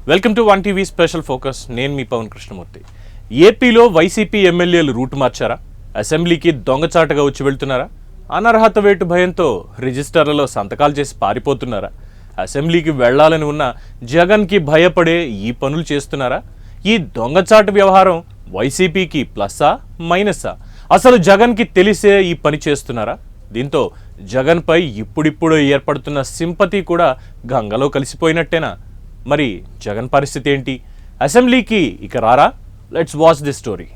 Welcome to one TV special focus. నేను మీ పవన్ కృష్ణమూర్తి. ఏపీలో YCP ఎమ్మెల్యేలు రూట్ మార్చారా? అసెంబ్లీకి దొంగచాటుగా వచ్చి వెళ్తున్నారా? అనర్హత వేటు భయంతో రిజిస్టర్లలో సంతకాలు చేసి పారిపోతున్నారా? అసెంబ్లీకి వెళ్లాలని ఉన్న జగన్కి భయపడే ఈ పనులు చేస్తున్నారా? ఈ దొంగచాటు వ్యవహారం వైసీపీకి ప్లస్సా మైనస్సా? అసలు జగన్కి తెలిసే ఈ పని చేస్తున్నారా? దీంతో జగన్పై ఇప్పుడిప్పుడు ఏర్పడుతున్న సింపతి కూడా గంగలో కలిసిపోయినట్టేనా? మరి జగన్ పరిస్థితి ఏంటి? అసెంబ్లీకి ఇక రారా? Let's watch this story.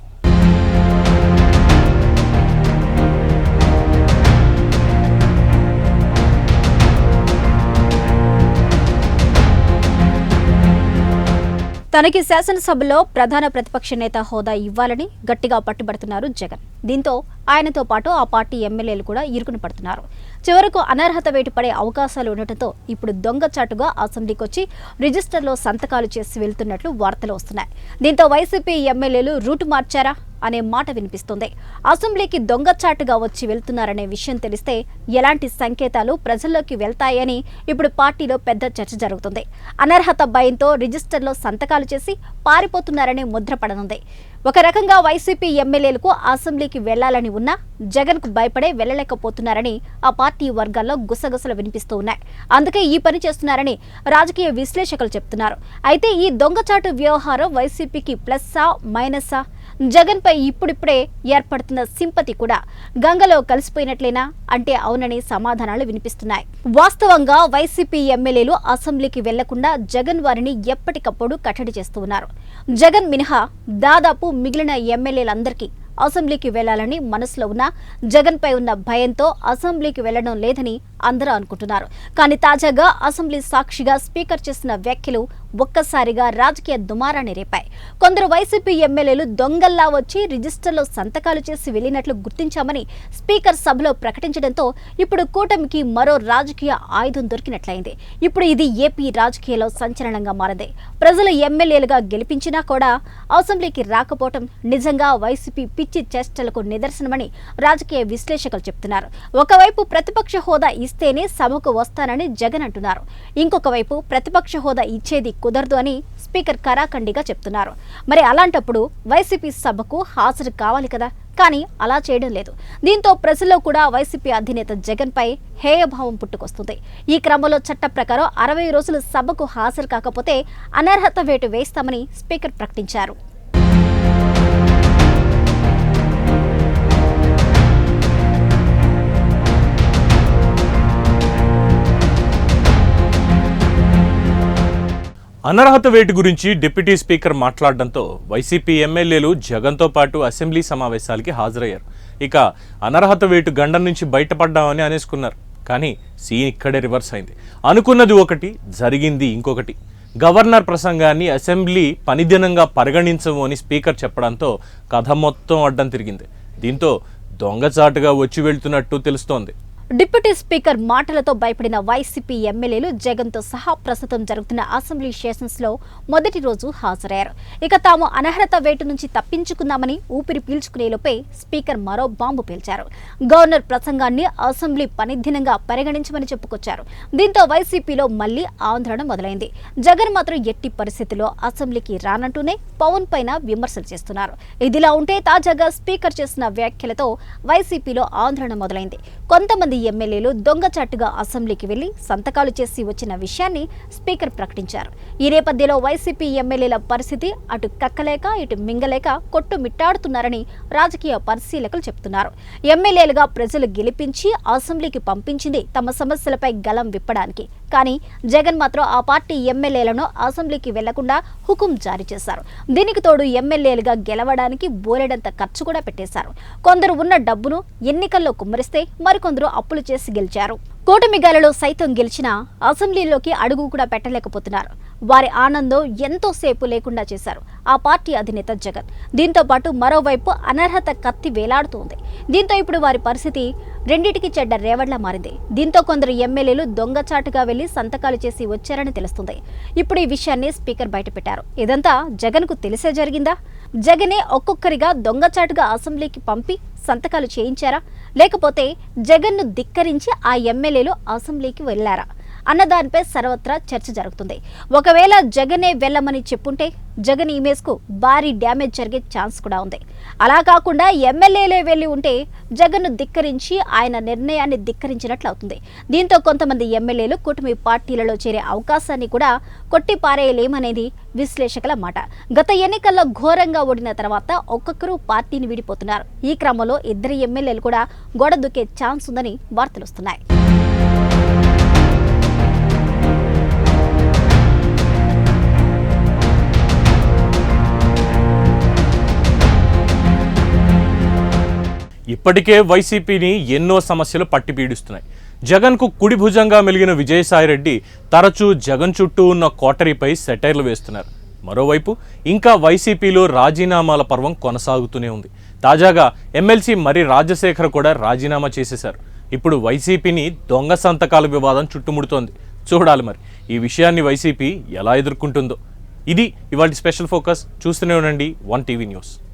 తనకి శాసనసభలో ప్రధాన ప్రతిపక్ష నేత హోదా ఇవ్వాలని గట్టిగా పట్టుబడుతున్నారు జగన్. దీంతో ఆయనతో పాటు ఆ పార్టీ ఎమ్మెల్యేలు కూడా ఇరుకున పడుతున్నారు. చివరకు అనర్హత వేటు పడే అవకాశాలు ఉండటంతో ఇప్పుడు దొంగచాటుగా అసెంబ్లీకి వచ్చి రిజిస్టర్లో సంతకాలు చేసి వెళ్తున్నట్లు వార్తలు వస్తున్నాయి. దీంతో వైసీపీ ఎమ్మెల్యేలు రూటు మార్చారా అనే మాట వినిపిస్తుంది. అసెంబ్లీకి దొంగచాటుగా వచ్చి వెళ్తున్నారనే విషయం తెలిస్తే ఎలాంటి సంకేతాలు ప్రజల్లోకి వెళ్తాయని ఇప్పుడు పార్టీలో పెద్ద చర్చ జరుగుతుంది. అనర్హత భయంతో రిజిస్టర్లో సంతకాలు చేసి పారిపోతున్నారనే ముద్ర పడనుంది. ఒక రకంగా వైసీపీ ఎమ్మెల్యేలకు అసెంబ్లీకి వెళ్లాలని ఉన్నా జగన్కు భయపడే వెళ్లలేకపోతున్నారని ఆ పార్టీ వర్గాల్లో గుసగుసలు వినిపిస్తూ ఉన్నాయి. అందుకే ఈ పని చేస్తున్నారని రాజకీయ విశ్లేషకులు చెప్తున్నారు. అయితే ఈ దొంగచాటు వ్యవహారం వైసీపీకి ప్లస్సా మైనస్సా? జగన్ పై ఇప్పుడిప్పుడే ఏర్పడుతున్న సింపతి కూడా గంగలో కలిసిపోయినట్లేనా అంటే అవునని సమాధానాలు వినిపిస్తున్నాయి. వాస్తవంగా వైసీపీ ఎమ్మెల్యేలు అసెంబ్లీకి వెళ్లకుండా జగన్ వారిని ఎప్పటికప్పుడు కట్టడి చేస్తూ ఉన్నారు. జగన్ మినహా దాదాపు మిగిలిన ఎమ్మెల్యేలందరికీ అసెంబ్లీకి వెళ్లాలని మనసులో ఉన్న జగన్ పై ఉన్న భయంతో అసెంబ్లీకి వెళ్లడం లేదని అందరూ అనుకుంటున్నారు. కానీ తాజాగా అసెంబ్లీ సాక్షిగా స్పీకర్ చేసిన వ్యాఖ్యలు ఒక్కసారిగా రాజకీయ దుమారాన్ని రేపాయి. కొందరు వైసీపీ ఎమ్మెల్యేలు దొంగల్లా వచ్చి రిజిస్టర్లో సంతకాలు చేసి వెళ్లినట్లు గుర్తించామని స్పీకర్ సభలో ప్రకటించడంతో ఇప్పుడు కూటమికి మరో రాజకీయ ఆయుధం దొరికినట్లయింది. ఇప్పుడు ఇది ఏపీ రాజకీయాల్లో సంచలనంగా మారింది. ప్రజలు ఎమ్మెల్యేలుగా గెలిపించినా కూడా అసెంబ్లీకి రాకపోవడం నిజంగా వైసీపీ పిచ్చి చేష్టలకు నిదర్శనమని రాజకీయ విశ్లేషకులు చెప్తున్నారు. ఒకవైపు ప్రతిపక్ష హోదా ఇస్తేనే సభకు వస్తానని జగన్ అంటున్నారు. ఇంకొక వైపు ప్రతిపక్ష హోదా ఇచ్చేది కుదరదు అని స్పీకర్ కరాఖండిగా చెప్తున్నారు. మరి అలాంటప్పుడు వైసీపీ సభకు హాజరు కావాలి కదా, కానీ అలా చేయడం లేదు. దీంతో ప్రజల్లో కూడా వైసీపీ అధినేత జగన్ పై హేయభావం పుట్టుకొస్తుంది. ఈ క్రమంలో చట్ట ప్రకారం 60 రోజులు సభకు హాజరు కాకపోతే అనర్హత వేటు వేస్తామని స్పీకర్ ప్రకటించారు. అనర్హత వేటు గురించి డిప్యూటీ స్పీకర్ మాట్లాడడంతో వైసీపీ ఎమ్మెల్యేలు జగన్తో పాటు అసెంబ్లీ సమావేశాలకి హాజరయ్యారు. ఇక అనర్హత వేటు గండం నుంచి బయటపడ్డామని అనేసుకున్నారు. కానీ సీన్ ఇక్కడే రివర్స్ అయింది. అనుకున్నది ఒకటి, జరిగింది ఇంకొకటి. గవర్నర్ ప్రసంగాన్ని అసెంబ్లీ పనిదినంగా పరిగణించము అని స్పీకర్ చెప్పడంతో కథ మొత్తం అడ్డం తిరిగింది. దీంతో దొంగచాటుగా వచ్చి వెళ్తున్నట్టు తెలుస్తోంది. డిప్యూటీ స్పీకర్ మాటలతో భయపడిన వైసీపీ ఎమ్మెల్యేలు జగన్తో సహా ప్రస్తుతం జరుగుతున్న అసెంబ్లీ సెషన్స్ లో మొదటి రోజు హాజరయ్యారు. ఇక తాము అనర్హత వేటు నుంచి తప్పించుకున్నామని ఊపిరి పీల్చుకునేలోపే స్పీకర్ మరో బాంబు పేల్చారు. గవర్నర్ ప్రసంగాన్ని అసెంబ్లీ పనిదినంగా పరిగణించమని చెప్పుకొచ్చారు. దీంతో వైసీపీలో మళ్లీ ఆందోళన మొదలైంది. జగన్ మాత్రం ఎట్టి పరిస్థితుల్లో అసెంబ్లీకి రానంటూనే పవన్ పైన విమర్శలు చేస్తున్నారు. ఇదిలా ఉంటే తాజాగా స్పీకర్ చేసిన వ్యాఖ్యలతో వైసీపీలో ఆందోళన మొదలైంది. కొంతమంది ఎమ్మెల్యేలు దొంగచాటుగా అసెంబ్లీకి వెళ్లి సంతకాలు చేసి వచ్చిన విషయాన్ని స్పీకర్ ప్రకటించారు. ఈ నేపథ్యంలో వైసీపీ ఎమ్మెల్యేల పరిస్థితి అటు కక్కలేక ఇటు మింగలేక కొట్టుమిట్టాడుతున్నారని రాజకీయ పరిశీలకులు చెబుతున్నారు. ఎమ్మెల్యేలుగా ప్రజలు గెలిపించి అసెంబ్లీకి పంపించింది తమ సమస్యలపై గలం విప్పడానికి. కానీ జగన్ మాత్రం ఆ పార్టీ ఎమ్మెల్యేలను అసెంబ్లీకి వెళ్లకుండా హుకుం జారీ చేశారు. దీనికి తోడు ఎమ్మెల్యేలుగా గెలవడానికి బోలెడంత ఖర్చు కూడా పెట్టేశారు. కొందరు ఉన్న డబ్బును ఎన్నికల్లో కుమ్మరిస్తే మరికొందరు అప్పులు చేసి గెలిచారు. కూటమి గాలిలో సైతం గెలిచినా అసెంబ్లీలోకి అడుగు కూడా పెట్టలేకపోతున్నారు. వారి ఆనందం ఎంతో సేపు లేకుండా చేశారు ఆ పార్టీ అధినేత జగన్. దీంతో పాటు మరోవైపు అనర్హత కత్తి వేలాడుతోంది. దీంతో ఇప్పుడు వారి పరిస్థితి రెండిటికి చెడ్డ రేవడ్లా మారింది. దీంతో కొందరు ఎమ్మెల్యేలు దొంగచాటుగా వెళ్లి సంతకాలు చేసి వచ్చారని తెలుస్తుంది. ఇప్పుడు ఈ విషయాన్ని స్పీకర్ బయటపెట్టారు. ఇదంతా జగన్ కు తెలిసే జరిగిందా? జగనే ఒక్కొక్కరిగా దొంగచాటుగా అసెంబ్లీకి పంపి సంతకాలు చేయించారా? లేకపోతే జగన్ను ధిక్కరించి ఆ ఎమ్మెల్యేలు అసెంబ్లీకి వెళ్లారా? అన్నదానిపై సర్వత్రా చర్చ జరుగుతుంది. ఒకవేళ జగనే వెళ్ళమని చెప్పుంటే జగన్ ఇమేజ్ కు భారీ డ్యామేజ్ జరిగే ఛాన్స్ కూడా ఉంది. అలా కాకుండా ఎమ్మెల్యేలే వెళ్లి ఉంటే జగన్ను ధిక్కరించి ఆయన నిర్ణయాన్ని ధిక్కరించినట్లు అవుతుంది. దీంతో కొంతమంది ఎమ్మెల్యేలు కూటమి పార్టీలలో చేరే అవకాశాన్ని కూడా కొట్టిపారేయలేమనేది విశ్లేషకుల మాట. గత ఎన్నికల్లో ఘోరంగా ఓడిన తర్వాత ఒక్కొక్కరు పార్టీని విడిపోతున్నారు. ఈ క్రమంలో ఇద్దరు ఎమ్మెల్యేలు కూడా గోడ దూకే ఛాన్స్ ఉందని వార్తలు వస్తున్నాయి. ఇప్పటికే వైసీపీని ఎన్నో సమస్యలు పట్టి పీడిస్తున్నాయి. జగన్కు కుడి భుజంగా మెలిగిన విజయసాయిరెడ్డి తరచూ జగన్ చుట్టూ ఉన్న కోటరీపై సెటైర్లు వేస్తున్నారు. మరోవైపు ఇంకా వైసీపీలో రాజీనామాల పర్వం కొనసాగుతూనే ఉంది. తాజాగా ఎమ్మెల్సీ మరి రాజశేఖర్ కూడా రాజీనామా చేసేశారు. ఇప్పుడు వైసీపీని దొంగ సంతకాల వివాదం చుట్టుముడుతోంది. చూడాలి మరి ఈ విషయాన్ని వైసీపీ ఎలా ఎదుర్కొంటుందో. ఇది ఇవాళ స్పెషల్ ఫోకస్. చూస్తూనే ఉండండి 1 టీవీ న్యూస్.